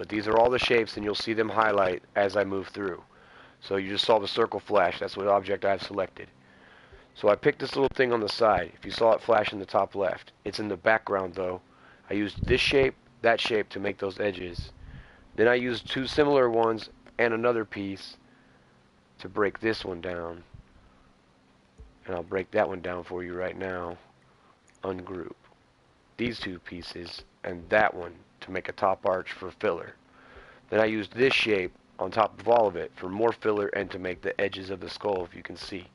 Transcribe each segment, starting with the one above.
But these are all the shapes, and you'll see them highlight as I move through. So you just saw the circle flash. That's what object I've selected. So I picked this little thing on the side. If you saw it flash in the top left, it's in the background though. I used this shape, that shape to make those edges. Then I used two similar ones and another piece to break this one down. And I'll break that one down for you right now. Ungroup these two pieces and that one to make a top arch for filler. Then I used this shape on top of all of it for more filler and to make the edges of the skull, if you can see.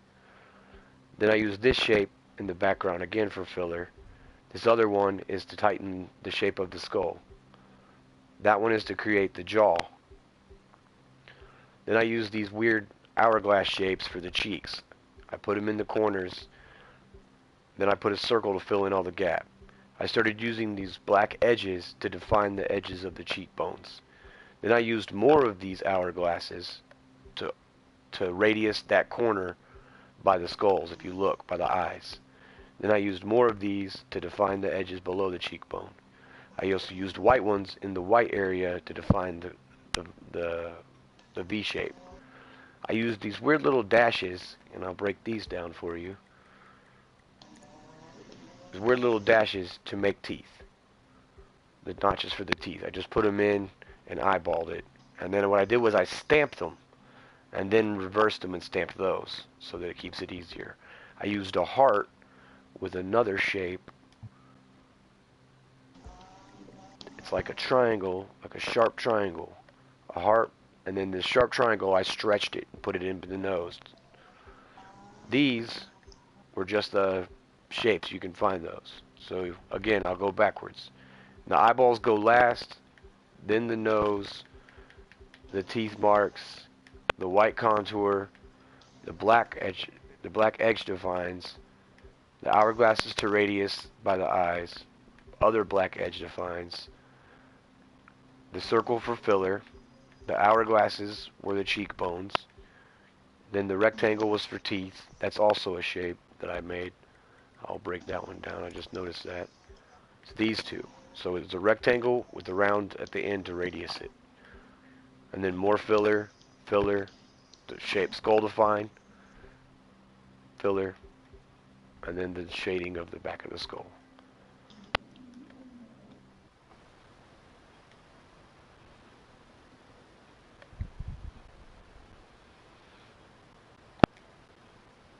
Then I used this shape in the background again for filler. This other one is to tighten the shape of the skull. That one is to create the jaw. Then I used these weird hourglass shapes for the cheeks. I put them in the corners. Then I put a circle to fill in all the gap. I started using these black edges to define the edges of the cheekbones. Then I used more of these hourglasses to radius that corner by the skulls, if you look, by the eyes. Then I used more of these to define the edges below the cheekbone. I also used white ones in the white area to define the V shape. I used these weird little dashes, and I'll break these down for you. These weird little dashes to make teeth. The notches for the teeth. I just put them in and eyeballed it. And then what I did was I stamped them and then reversed them and stamped those so that it keeps it easier. I used a heart with another shape. It's like a triangle, like a sharp triangle. A heart, and then this sharp triangle I stretched it and put it into the nose. These were just the shapes. You can find those. So again, I'll go backwards. The eyeballs go last, then the nose, the teeth marks, the white contour, the black edge defines, the hourglasses to radius by the eyes, other black edge defines, the circle for filler, the hourglasses were the cheekbones, then the rectangle was for teeth. That's also a shape that I made. I'll break that one down. I just noticed that. It's these two. So it's a rectangle with the round at the end to radius it. And then more filler, the shape skull define, filler, and then the shading of the back of the skull.